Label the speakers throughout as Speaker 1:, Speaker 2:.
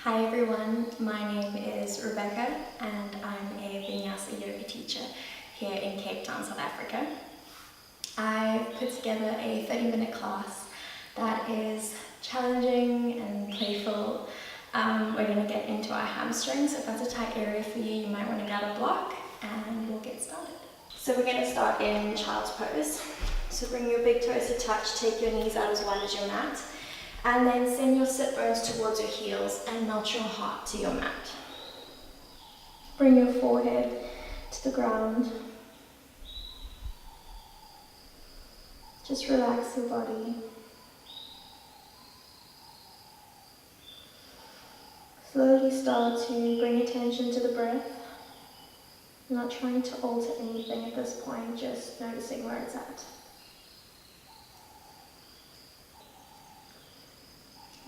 Speaker 1: Hi everyone, my name is Rebecca and I'm a Vinyasa yoga teacher here in Cape Town, South Africa. I've put together a 30-minute class that is challenging and playful. We're going to get into our hamstrings. If that's a tight area for you, you might want to grab a block and we'll get started. So we're going to start in child's pose. So bring your big toes to touch, take your knees out as wide as your mat. And then send your sit bones towards your heels and melt your heart to your mat. Bring your forehead to the ground. Just relax your body. Slowly start to bring attention to the breath. Not trying to alter anything at this point, just noticing where it's at.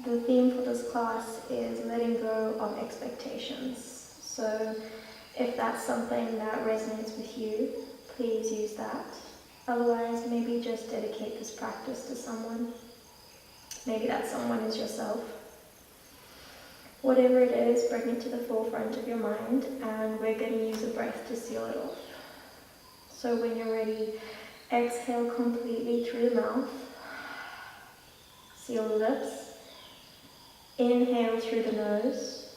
Speaker 1: The theme for this class is letting go of expectations. So if that's something that resonates with you, please use that. Otherwise, maybe just dedicate this practice to someone. Maybe that someone is yourself. Whatever it is, bring it to the forefront of your mind, and we're going to use a breath to seal it off. So when you're ready, exhale completely through the mouth. Seal the lips. Inhale through the nose,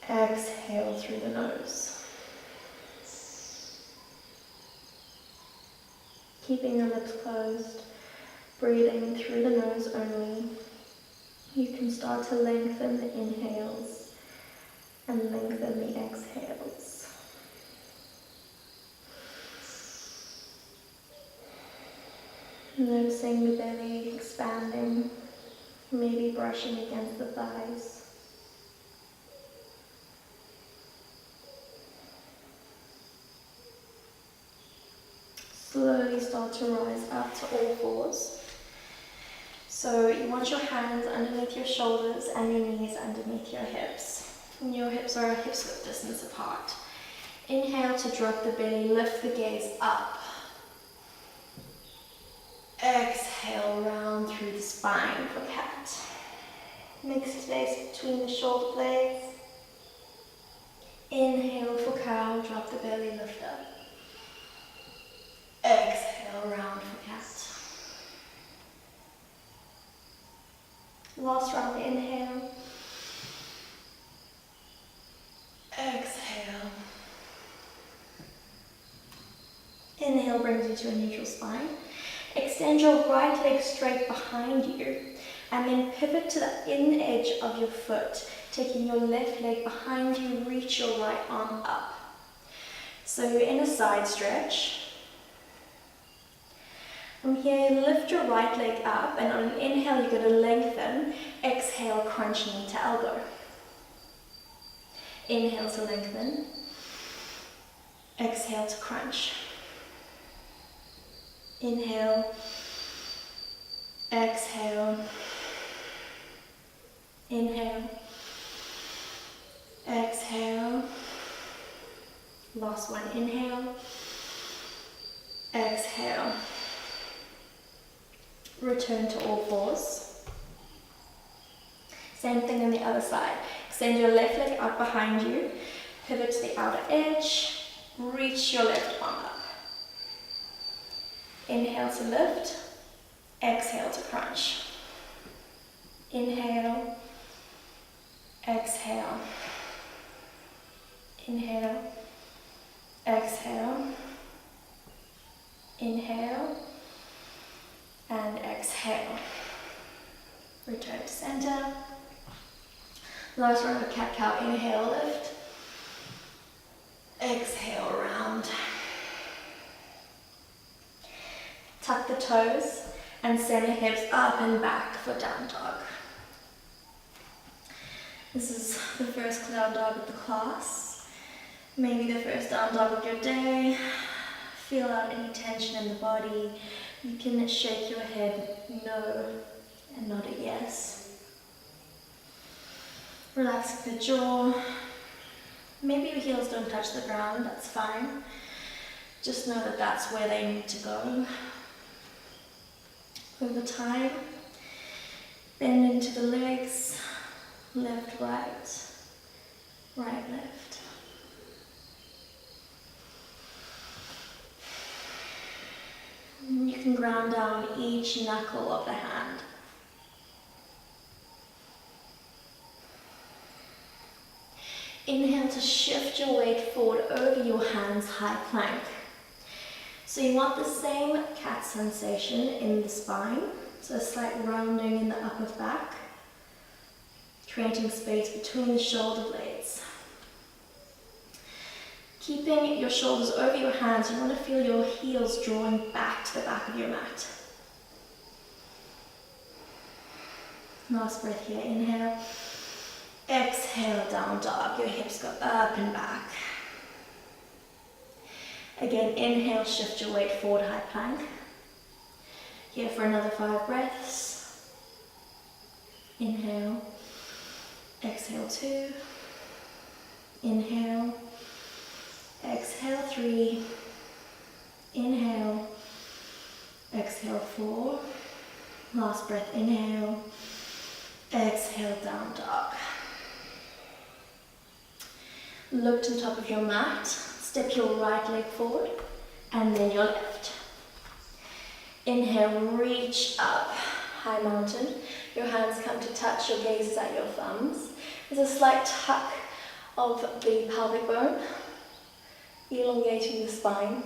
Speaker 1: exhale through the nose. Keeping your lips closed, breathing through the nose only. You can start to lengthen the inhales and lengthen the exhales. Noticing the belly expanding. Maybe brushing against the thighs. Slowly start to rise up to all fours. So you want your hands underneath your shoulders and your knees underneath your hips. And your hips are hips width distance apart. Inhale to drop the belly, lift the gaze up. Exhale, round through the spine for cat. Make space between the shoulder blades. Inhale for cow, drop the belly, lift up. Exhale, round for cat. Last round, inhale. Exhale. Inhale brings you to a neutral spine. Extend your right leg straight behind you and then pivot to the in edge of your foot, taking your left leg behind you, reach your right arm up. So you're in a side stretch. From here, lift your right leg up, and on an inhale you're going to lengthen. Exhale, crunch knee to elbow. Inhale to lengthen. Exhale to crunch. Inhale, exhale, inhale, exhale, last one, inhale, exhale, return to all fours. Same thing on the other side, extend your left leg out behind you, pivot to the outer edge, reach your left arm up. Inhale to lift, exhale to crunch. Inhale, exhale, inhale, exhale, inhale, and exhale. Return to center. Last round of cat-cow, inhale, lift, exhale, round. Tuck the toes and send the hips up and back for down dog. This is the first down dog of the class. Maybe the first down dog of your day. Feel out any tension in the body. You can shake your head no and nod a yes. Relax the jaw. Maybe your heels don't touch the ground, that's fine. Just know that that's where they need to go. Over time, bend into the legs, let right, right, left. You can ground down each knuckle of the hand. Inhale to shift your weight forward over your hands, high plank. So you want the same cat sensation in the spine, so a slight rounding in the upper back, creating space between the shoulder blades. Keeping your shoulders over your hands, you want to feel your heels drawing back to the back of your mat. Last breath here, inhale. Exhale, down dog. Your hips go up and back. Again, inhale, shift your weight forward, high plank. Here for another 5 breaths. Inhale. Exhale, 2. Inhale. Exhale, 3. Inhale. Exhale, 4. Last breath, inhale. Exhale, down dog. Look to the top of your mat, step your right leg forward, and then your left. Inhale, reach up, high mountain. Your hands come to touch, your gaze is at your thumbs. There's a slight tuck of the pelvic bone, elongating the spine.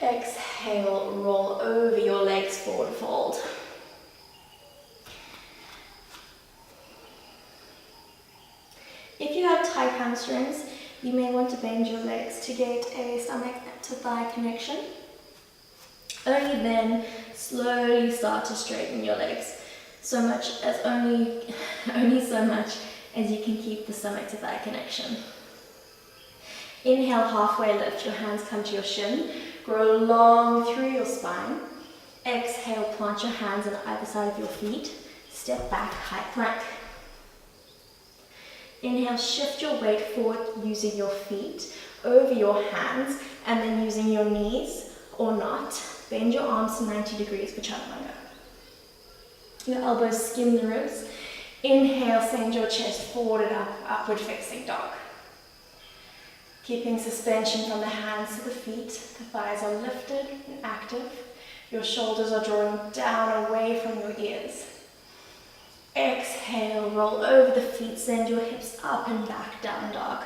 Speaker 1: Exhale, roll over your legs, forward fold. If you have tight hamstrings, you may want to bend your legs to get a stomach to thigh connection. Only then slowly start to straighten your legs, only so much as you can keep the stomach to thigh connection. Inhale, halfway lift, your hands come to your shin, grow long through your spine. Exhale, plant your hands on either side of your feet, step back, high plank. Inhale, shift your weight forward using your feet over your hands and then using your knees or not. Bend your arms to 90 degrees for chaturanga. Your elbows skim the ribs. Inhale, send your chest forward and up, upward facing dog. Keeping suspension from the hands to the feet, the thighs are lifted and active. Your shoulders are drawing down away from your ears. Exhale, roll over the feet, send your hips up and back, down dog.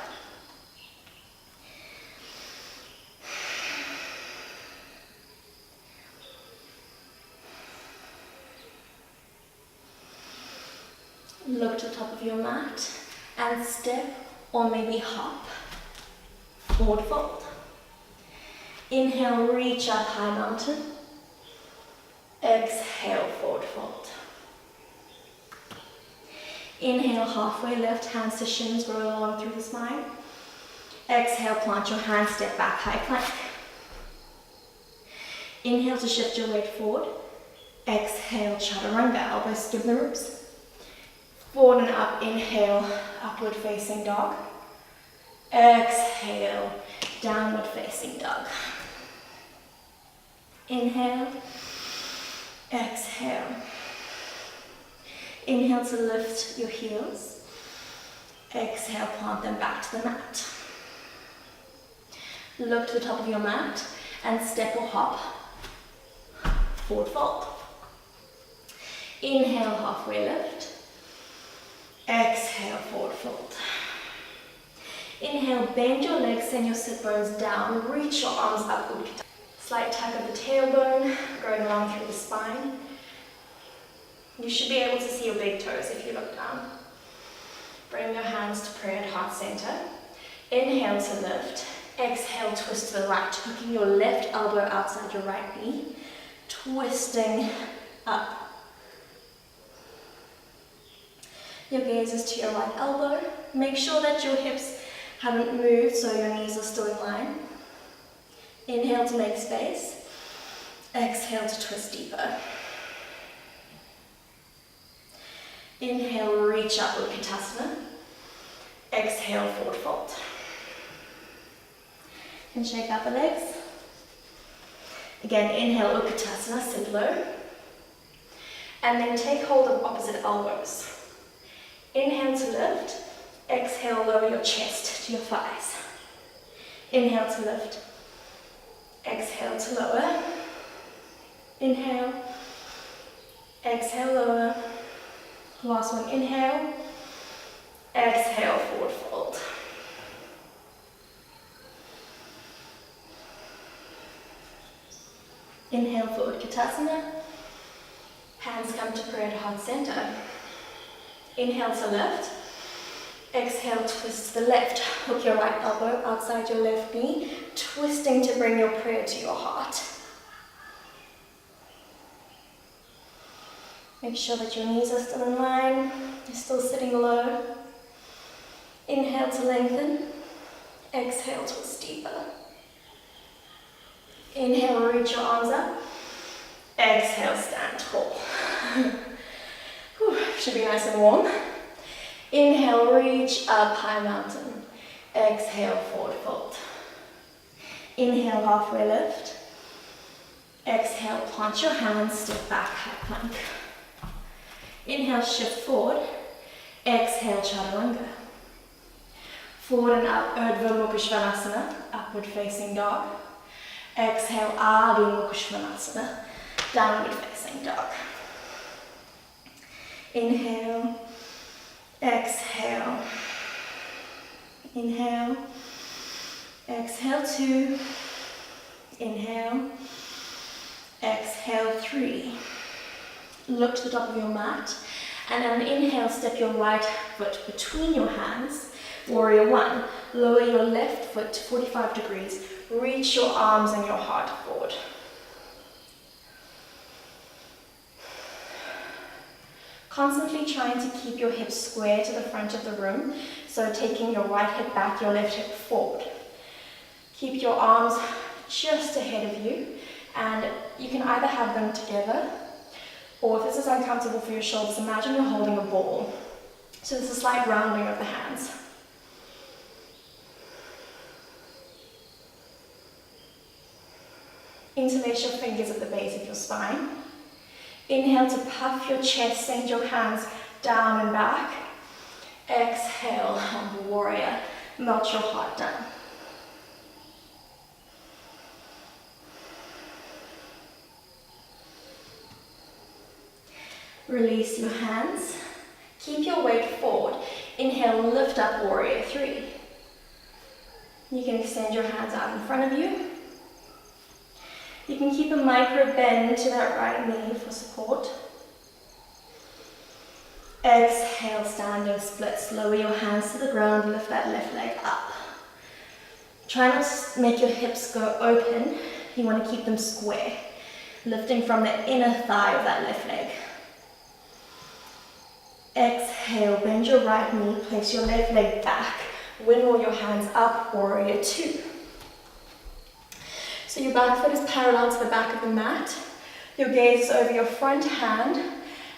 Speaker 1: Look to the top of your mat and step or maybe hop, forward fold. Inhale, reach up, high mountain. Exhale, forward fold. Inhale, halfway lift, hands to shins, grow along through the spine. Exhale, plant your hands, step back, high plank. Inhale to shift your weight forward. Exhale, chaturanga, elbows skim the ribs. Forward and up, inhale, upward facing dog. Exhale, downward facing dog. Inhale, exhale. Inhale to lift your heels. Exhale, plant them back to the mat. Look to the top of your mat and step or hop, forward fold. Inhale, halfway lift. Exhale, forward fold. Inhale, bend your legs, send your sit bones down, reach your arms upward. Slight tuck of the tailbone, going along through the spine. You should be able to see your big toes if you look down. Bring your hands to prayer at heart center. Inhale to lift. Exhale, twist to the right, hooking your left elbow outside your right knee. Twisting up. Your gaze is to your right elbow. Make sure that your hips haven't moved so your knees are still in line. Inhale to make space. Exhale to twist deeper. Inhale, reach up, Utkatasana. Exhale, forward fold. And shake out the legs. Again, inhale, Utkatasana, sit low. And then take hold of opposite elbows. Inhale to lift. Exhale, lower your chest to your thighs. Inhale to lift. Exhale to lower. Inhale. Exhale, lower. Last one, inhale. Exhale, forward fold. Inhale for Utkatasana. Hands come to prayer at heart center. Inhale to lift. Exhale, twist to the left. Hook your right elbow outside your left knee, twisting to bring your prayer to your heart. Make sure that your knees are still in line. You're still sitting low. Inhale to lengthen. Exhale, twist deeper. Inhale, reach your arms up. Exhale, stand tall. Whew, should be nice and warm. Inhale, reach up, high mountain. Exhale, forward fold. Inhale, halfway lift. Exhale, plant your hands, step back, high plank. Inhale, shift forward. Exhale, chaturanga. Forward and up, Urdhva Mukha Svanasana, upward facing dog. Exhale, Adi Mukha Svanasana, downward facing dog. Inhale, exhale, inhale, exhale 2, inhale, exhale 3. Look to the top of your mat, and on an inhale, step your right foot between your hands, warrior 1. Lower your left foot to 45 degrees, reach your arms and your heart forward. Constantly trying to keep your hips square to the front of the room, so taking your right hip back, your left hip forward. Keep your arms just ahead of you, and you can either have them together, or if this is uncomfortable for your shoulders, imagine you're holding a ball. So there's a slight rounding of the hands. Interlace your fingers at the base of your spine. Inhale to puff your chest, send your hands down and back. Exhale, humble warrior, melt your heart down. Release your hands. Keep your weight forward. Inhale, lift up, warrior 3. You can extend your hands out in front of you. You can keep a micro bend to that right knee for support. Exhale, standing splits. Lower your hands to the ground, lift that left leg up. Try not to make your hips go open. You want to keep them square, lifting from the inner thigh of that left leg. Exhale, bend your right knee, place your left leg back. Windmill your hands up, warrior 2. So your back foot is parallel to the back of the mat. Your gaze is over your front hand,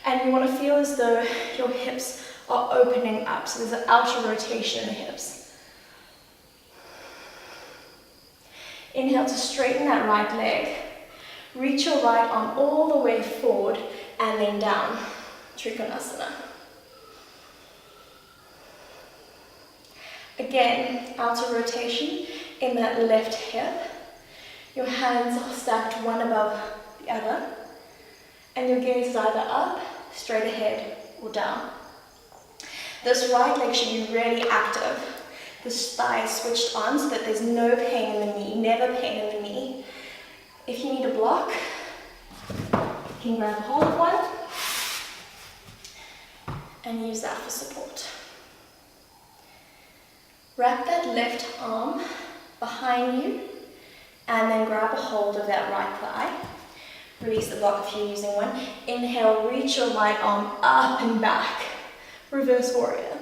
Speaker 1: and you want to feel as though your hips are opening up. So there's an outer rotation in the hips. Inhale to straighten that right leg. Reach your right arm all the way forward and then down. Trikonasana. Again, outer rotation in that left hip. Your hands are stacked one above the other, and your gaze is either up, straight ahead, or down. This right leg should be really active. This thigh is switched on so that there's no pain in the knee, never pain in the knee. If you need a block, you can grab a hold of one and use that for support. Wrap that left arm behind you, and then grab a hold of that right thigh. Release the block if you're using one. Inhale, reach your right arm up and back. Reverse warrior.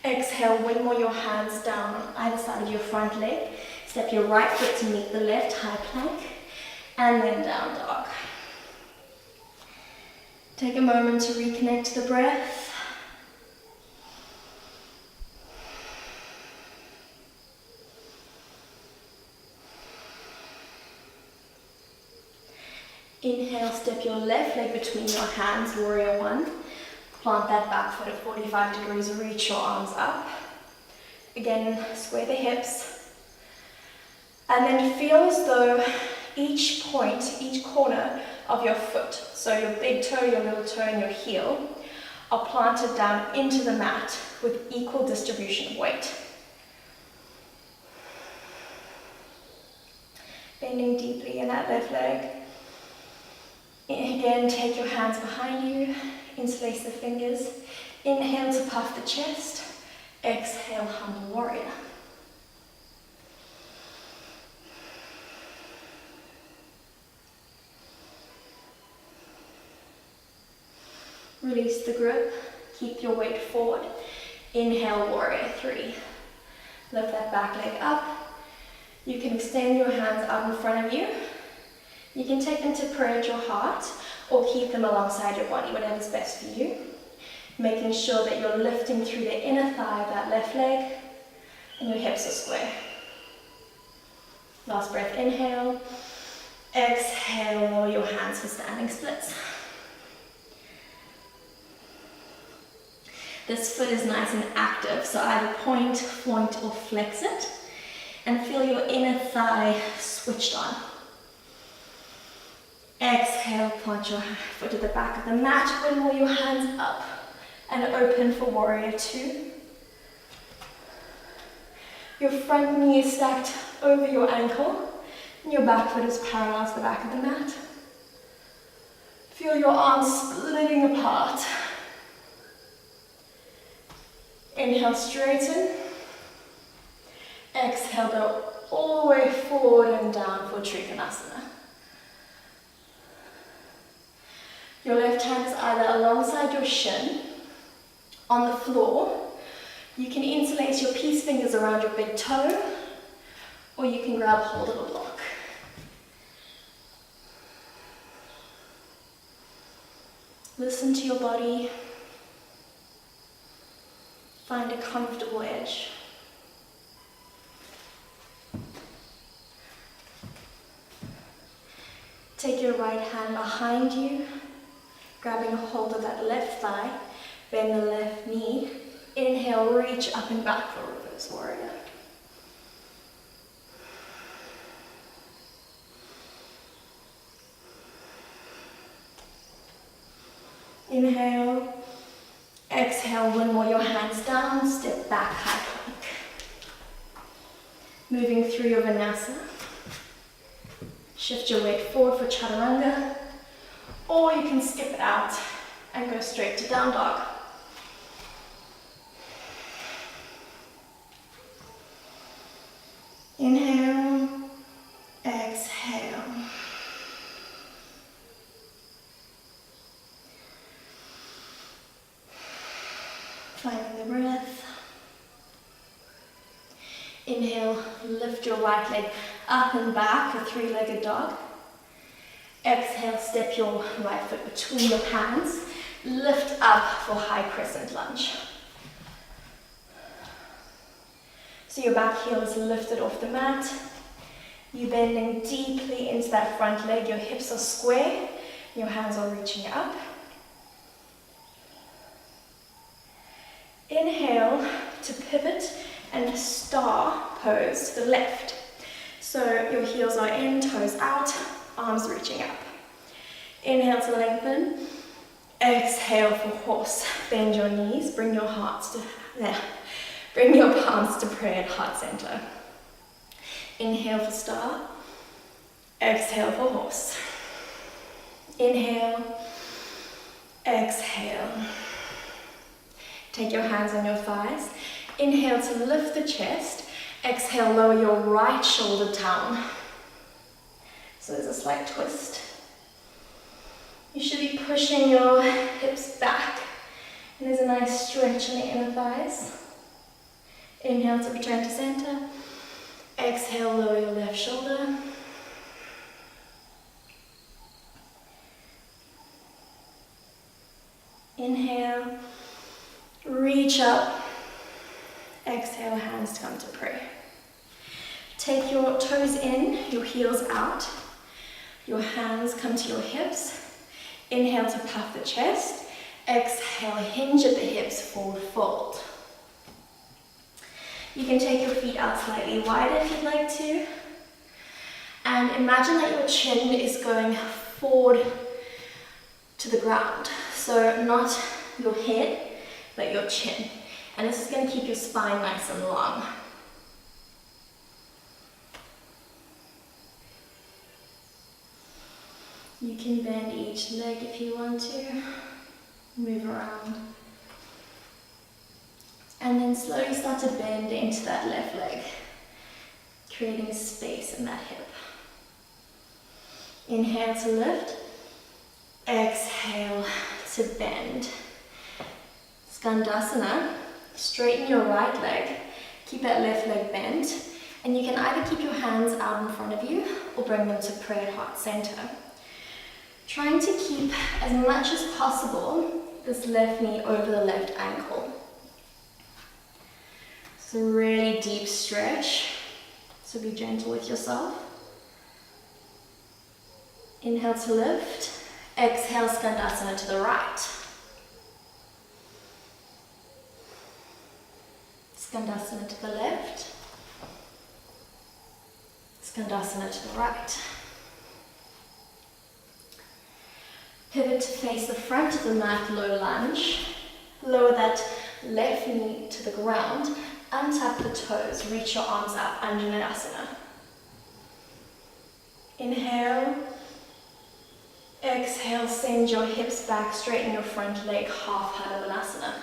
Speaker 1: Exhale, windmill your hands down on either side of your front leg. Step your right foot to meet the left, high plank, and then down dog. Take a moment to reconnect to the breath. Inhale, step your left leg between your hands, warrior one. Plant that back foot at 45 degrees, reach your arms up. Again, square the hips. And then feel as though each point, each corner of your foot, so your big toe, your little toe, and your heel, are planted down into the mat with equal distribution of weight. Bending deeply in that left leg. Again, take your hands behind you, interlace the fingers. Inhale to puff the chest. Exhale, humble warrior. Release the grip, keep your weight forward. Inhale, warrior three. Lift that back leg up. You can extend your hands out in front of you. You can take them to prayer at your heart or keep them alongside your body, whatever's best for you. Making sure that you're lifting through the inner thigh of that left leg and your hips are square. Last breath, inhale. Exhale, lower your hands for standing splits. This foot is nice and active, so either point, floint, or flex it. And feel your inner thigh switched on. Exhale, plant your foot at the back of the mat, windmill your hands up and open for warrior two. Your front knee is stacked over your ankle and your back foot is parallel to the back of the mat. Feel your arms splitting apart. Inhale, straighten. Exhale, go all the way forward and down for Trikonasana. Your left hand is either alongside your shin, on the floor. You can interlace your peace fingers around your big toe, or you can grab hold of a block. Listen to your body. Find a comfortable edge. Take your right hand behind you, grabbing a hold of that left thigh, bend the left knee. Inhale, reach up and back for reverse warrior. Inhale, exhale, windmill your hands down, step back, high plank. Moving through your Vinyasa. Shift your weight forward for Chaturanga, or you can skip it out and go straight to down dog. Inhale, exhale. Finding the breath. Inhale, lift your right leg up and back for three-legged dog. Exhale, step your right foot between your hands. Lift up for high crescent lunge. So your back heel is lifted off the mat. You're bending deeply into that front leg. Your hips are square. Your hands are reaching up. Inhale to pivot and star pose to the left. So your heels are in, toes out, arms reaching up. Inhale to lengthen. Exhale for horse. Bend your knees, bring your hearts to there. Bring your palms to prayer at heart center. Inhale for star. Exhale for horse. Inhale. Exhale. Take your hands on your thighs. Inhale to lift the chest. Exhale, lower your right shoulder down. So there's a slight twist. You should be pushing your hips back. And there's a nice stretch in the inner thighs. Inhale to return to center. Exhale, lower your left shoulder. Inhale, reach up. Exhale, hands to come to prayer. Take your toes in, your heels out. Your hands come to your hips. Inhale to puff the chest. Exhale, hinge at the hips, forward fold. You can take your feet out slightly wider if you'd like to. And imagine that your chin is going forward to the ground. So not your head, but your chin. And this is going to keep your spine nice and long. You can bend each leg if you want to. Move around. And then slowly start to bend into that left leg, creating space in that hip. Inhale to lift. Exhale to bend. Skandasana. Straighten your right leg. Keep that left leg bent. And you can either keep your hands out in front of you or bring them to prayer heart center. Trying to keep as much as possible this left knee over the left ankle. So really deep stretch. So be gentle with yourself. Inhale to lift. Exhale, Skandasana to the right. Skandasana to the left. Skandasana to the right. Pivot to face the front of the mat, low lunge. Lower that left knee to the ground. Untap the toes. Reach your arms up, Anjaneyasana. Inhale. Exhale, send your hips back, straighten your front leg, half Hanumanasana.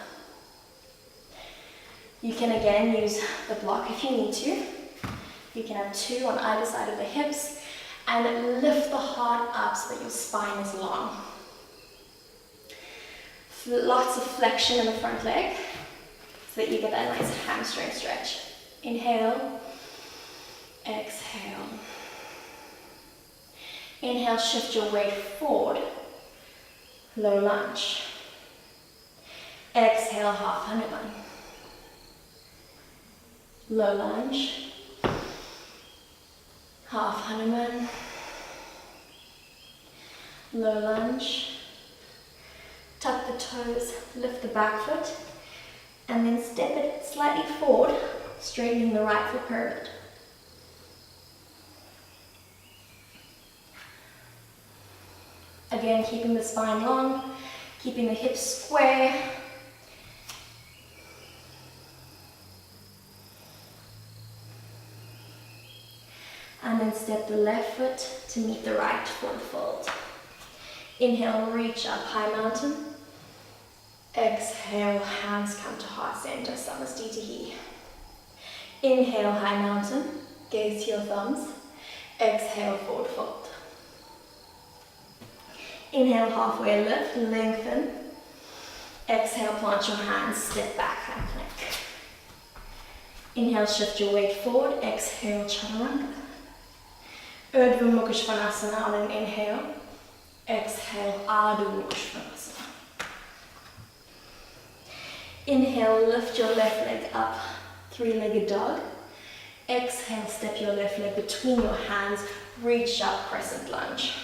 Speaker 1: You can again use the block if you need to. You can have two on either side of the hips and lift the heart up so that your spine is long. Lots of flexion in the front leg so that you get that nice hamstring stretch. Inhale, exhale. Inhale, shift your weight forward, low lunge. Exhale, half Hanuman. Low lunge, half Hanuman. Low lunge. Tuck the toes, lift the back foot, and then step it slightly forward, straightening the right foot pyramid. Again, keeping the spine long, keeping the hips square. And then step the left foot to meet the right, forward fold. Inhale, reach up, high mountain. Exhale, hands come to heart center, Samastitihi. Inhale, high mountain, gaze to your thumbs. Exhale, forward fold. Inhale, halfway lift, lengthen. Exhale, plant your hands, step back, high plank. Inhale, shift your weight forward. Exhale, chaturanga. Urdhva Mukha Svanasana on an inhale. Exhale, Adho Mukha Svanasana. Inhale, lift your left leg up, three-legged dog. Exhale, step your left leg between your hands, reach up, crescent lunge.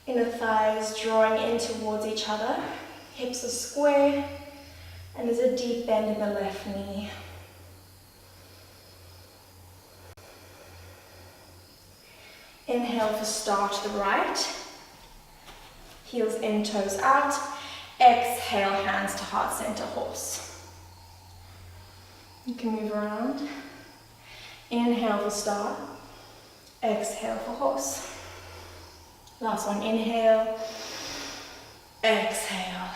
Speaker 1: Inner thighs drawing in towards each other, hips are square, and there's a deep bend in the left knee. Inhale for star to the right, heels in, toes out. Exhale, hands to heart center, horse. You can move around. Inhale for star, exhale for horse. Last one, inhale, exhale.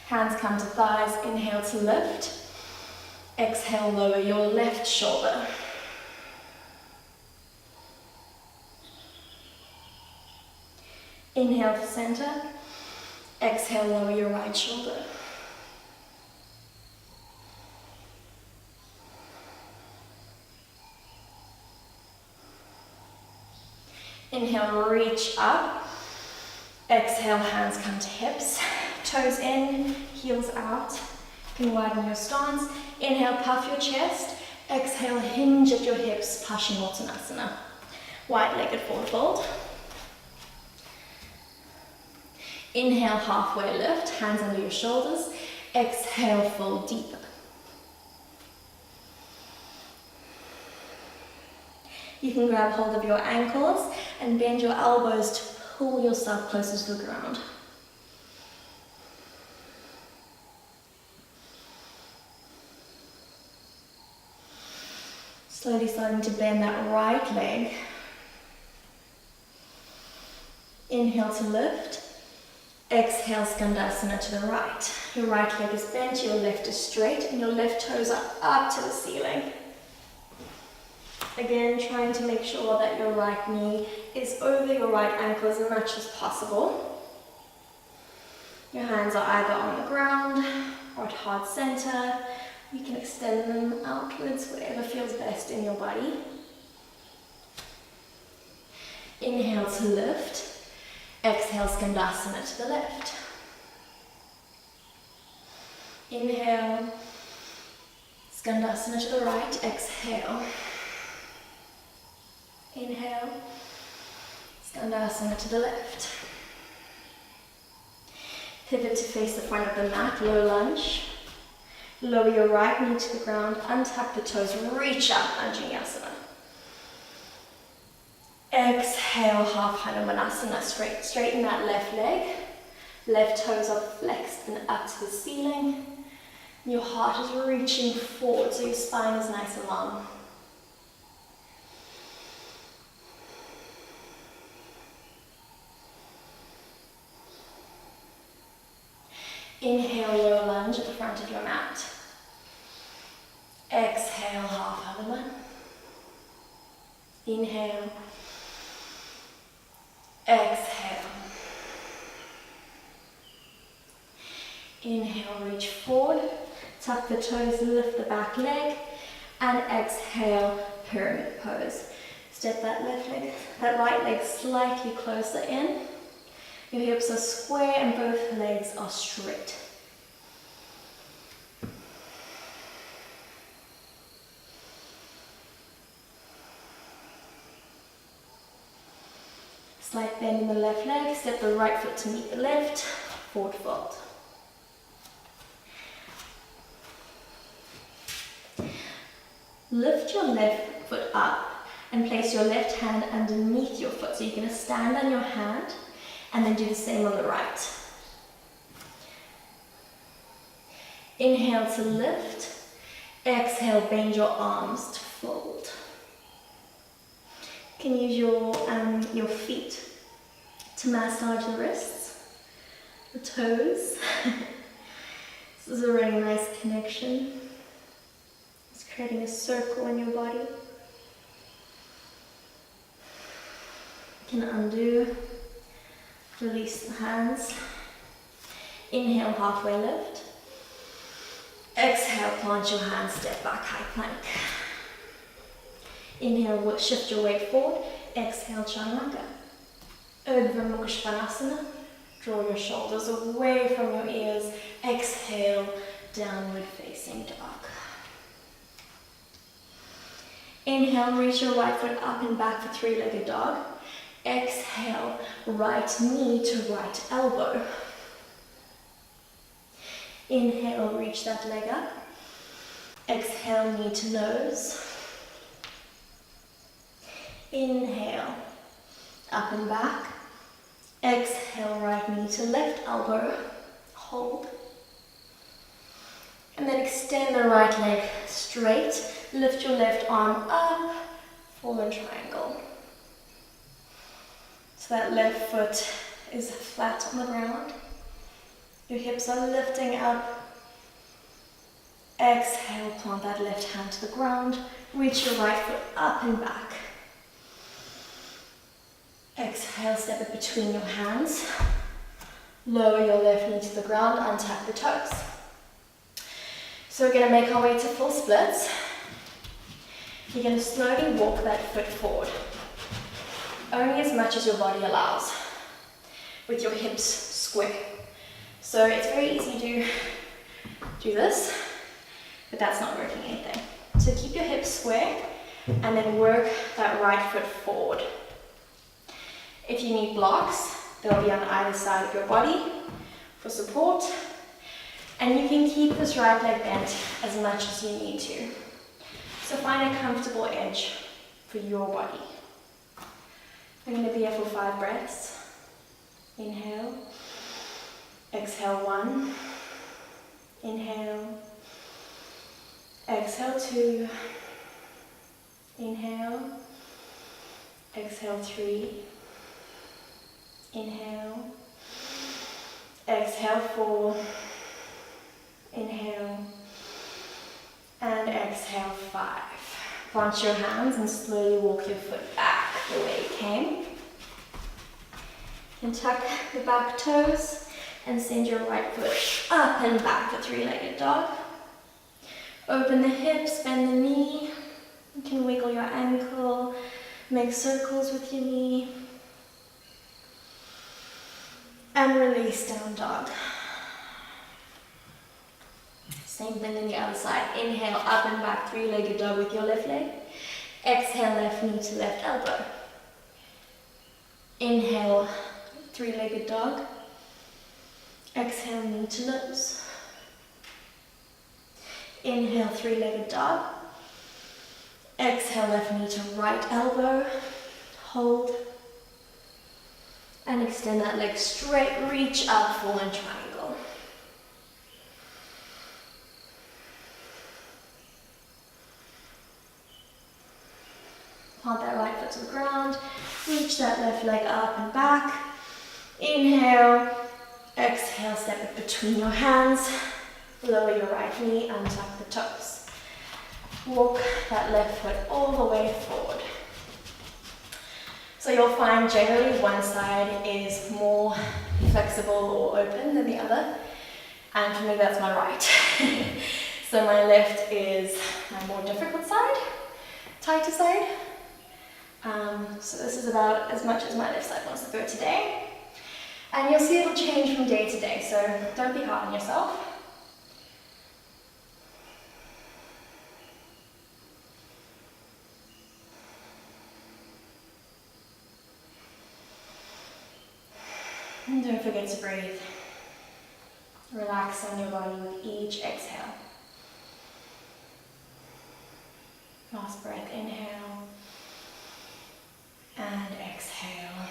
Speaker 1: Hands come to thighs, inhale to lift. Exhale, lower your left shoulder. Inhale for center. Exhale, lower your right shoulder. Inhale, reach up. Exhale, hands come to hips. Toes in, heels out. You can widen your stance. Inhale, puff your chest. Exhale, hinge at your hips, Paschimottanasana. Wide-legged forward fold. Inhale, halfway lift, hands under your shoulders. Exhale, fold deeper. You can grab hold of your ankles and bend your elbows to pull yourself closer to the ground. Slowly starting to bend that right leg. Inhale to lift. Exhale, Skandasana to the right. Your right leg is bent, your left is straight, and your left toes are up to the ceiling. Again, trying to make sure that your right knee is over your right ankle as much as possible. Your hands are either on the ground or at heart center. You can extend them outwards, whatever feels best in your body. Inhale to lift. Exhale, Skandasana to the left. Inhale, Skandasana to the right. Exhale. Inhale, Skandasana to the left. Pivot to face the front of the mat, low lunge. Lower your right knee to the ground, untuck the toes, reach up, Anjaneyasana. Exhale, half Hanumanasana, straighten that left leg. Left toes are flexed and up to the ceiling. Your heart is reaching forward, so your spine is nice and long. Inhale, low lunge at the front of your mat. Exhale, half Hanuman. Inhale. Exhale. Inhale, reach forward. Tuck the toes, lift the back leg. And exhale, pyramid pose. Step that left leg, that right leg slightly closer in. Your hips are square and both legs are straight. Slight bend in the left leg, step the right foot to meet the left, forward fold. Lift your left foot up and place your left hand underneath your foot. So you're going to stand on your hand and then do the same on the right. Inhale to lift. Exhale, bend your arms to fold. You can use your feet to massage the wrists, the toes. This is a really nice connection. It's creating a circle in your body. You can undo, release the hands. Inhale, halfway lift. Exhale, plant your hands, step back, high plank. Inhale, shift your weight forward. Exhale, Chaturanga. Urdhva Mukha Svanasana. Draw your shoulders away from your ears. Exhale, downward facing dog. Inhale, reach your right foot up and back for three-legged dog. Exhale, right knee to right elbow. Inhale, reach that leg up. Exhale, knee to nose. Inhale, up and back. Exhale, right knee to left elbow. Hold. And then extend the right leg straight. Lift your left arm up. Fallen triangle. So that left foot is flat on the ground. Your hips are lifting up. Exhale, plant that left hand to the ground. Reach your right foot up and back. Exhale, step it between your hands. Lower your left knee to the ground, untap the toes. So we're going to make our way to full splits. You're going to slowly walk that foot forward. Only as much as your body allows, with your hips square. So it's very easy to do this, but that's not working anything. So keep your hips square and then work that right foot forward. If you need blocks, they'll be on either side of your body for support. And you can keep this right leg bent as much as you need to. So find a comfortable edge for your body. I'm going to be here for 5 breaths. Inhale. Exhale 1. Inhale. Exhale 2. Inhale. Exhale 3. Inhale. Exhale 4. Inhale. And exhale 5. Plant your hands and slowly walk your foot back the way it came. You can tuck the back toes and send your right foot up and back for 3-legged dog. Open the hips, bend the knee. You can wiggle your ankle, make circles with your knee. And release, down dog. Same thing on the other side. Inhale, up and back, 3-legged dog with your left leg. Exhale, left knee to left elbow. Inhale, 3-legged dog. Exhale, knee to nose. Inhale, 3-legged dog. Exhale, left knee to right elbow. Hold. And extend that leg straight, reach up, fallen triangle. Plant that right foot to the ground, reach that left leg up and back. Inhale, exhale, step it between your hands, lower your right knee, untuck the toes. Walk that left foot all the way forward. So you'll find generally one side is more flexible or open than the other, and for me that's my right. So my left is my more difficult side, tighter side. So this is about as much as my left side wants to go today. And you'll see it'll change from day to day, so don't be hard on yourself. And don't forget to breathe. Relax on your body with each exhale. Last breath, inhale. And exhale.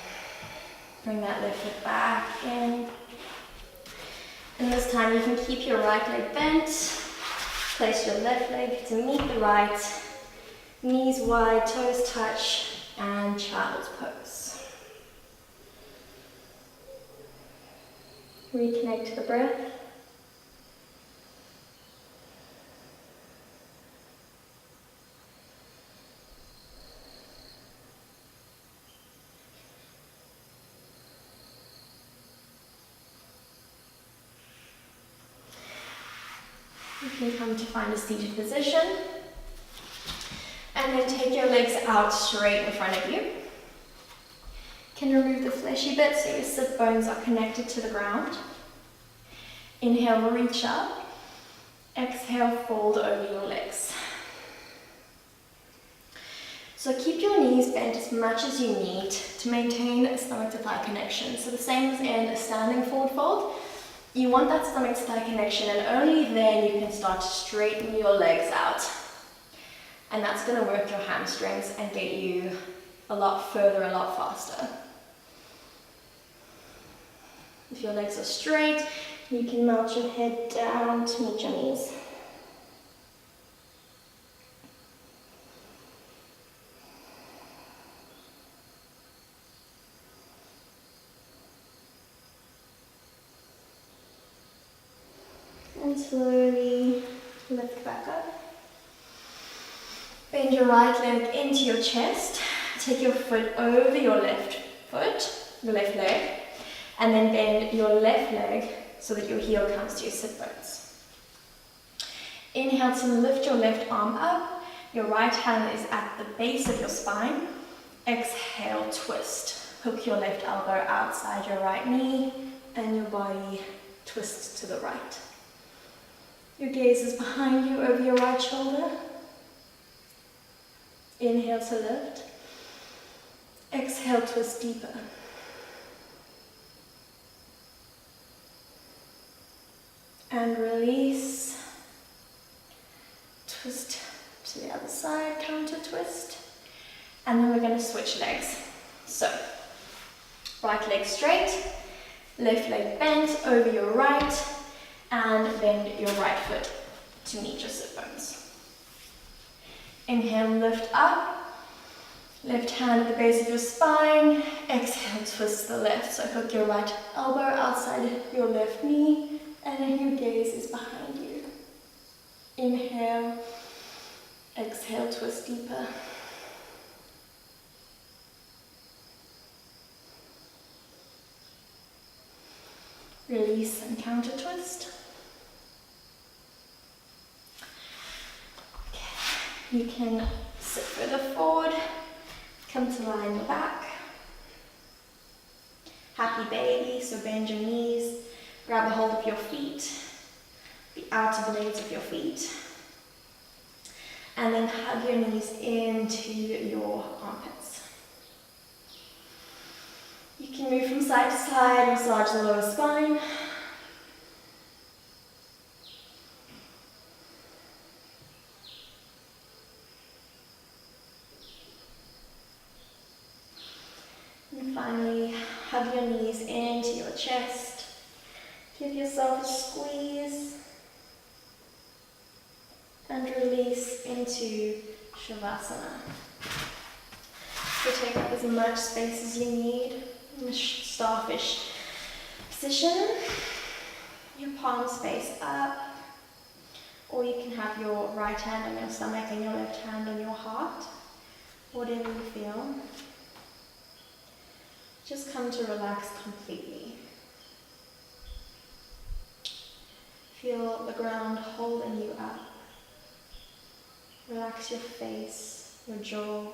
Speaker 1: Bring that left foot back in. And this time you can keep your right leg bent. Place your left leg to meet the right. Knees wide, toes touch, and child's pose. Reconnect to the breath. You can come to find a seated position. And then take your legs out straight in front of you. You can remove the fleshy bit so your sit bones are connected to the ground. Inhale, reach up. Exhale, fold over your legs. So keep your knees bent as much as you need to maintain a stomach to thigh connection. So the same as in a standing forward fold. You want that stomach to thigh connection, and only then you can start to straighten your legs out. And that's going to work your hamstrings and get you a lot further, a lot faster. If your legs are straight, you can melt your head down to meet your knees. And slowly lift back up. Bend your right leg into your chest. Take your foot over your left foot, your left leg, and then bend your left leg so that your heel comes to your sit bones. Inhale to lift your left arm up. Your right hand is at the base of your spine. Exhale, twist. Hook your left elbow outside your right knee, and your body twists to the right. Your gaze is behind you over your right shoulder. Inhale to lift. Exhale, twist deeper. And release. Twist to the other side, counter twist. And then we're going to switch legs. So, right leg straight, left leg bent over your right, and bend your right foot to meet your sit bones. Inhale, lift up. Left hand at the base of your spine. Exhale, twist the left. So hook your right elbow outside your left knee, and then your gaze is behind you. Inhale. Exhale, twist deeper. Release and counter twist. Okay. You can sit further forward, come to lie in the back. Happy baby, so bend your knees, grab a hold of your feet, the outer blades of your feet, and then hug your knees into your armpits. You can move from side to side, massage the lower spine. And finally, hug your knees into your chest. Give yourself a squeeze. And release into Shavasana. So take up as much space as you need in the starfish position. Your palms face up, or you can have your right hand on your stomach and your left hand on your heart, whatever you feel. Just come to relax completely. Feel the ground holding you up. Relax your face, your jaw,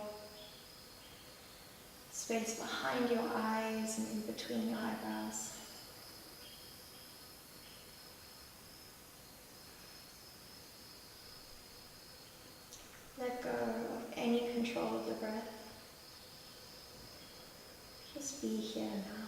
Speaker 1: space behind your eyes and in between your eyebrows. Let go of any control of the breath. Just be here now.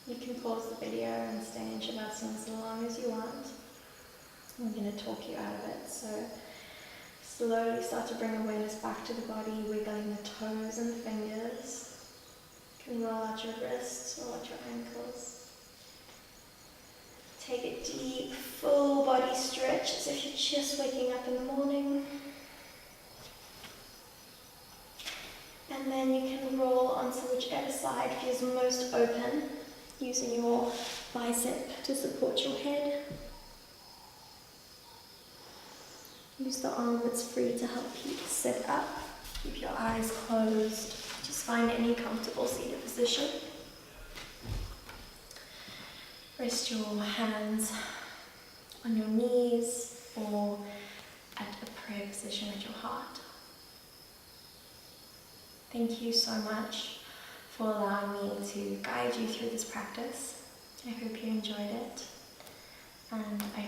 Speaker 1: You can pause the video and stay in Shavasana as long as you want. I'm going to talk you out of it, so slowly start to bring awareness back to the body, wiggling the toes and the fingers. You can roll out your wrists, roll out your ankles. Take a deep, full body stretch as if you're just waking up in the morning. And then you can roll onto whichever side feels most open, using your bicep to support your head. Use the arm that's free to help you sit up. Keep your eyes closed. Just find any comfortable seated position. Rest your hands on your knees or at a prayer position at your heart. Thank you so much for allowing me to guide you through this practice. I hope you enjoyed it, and I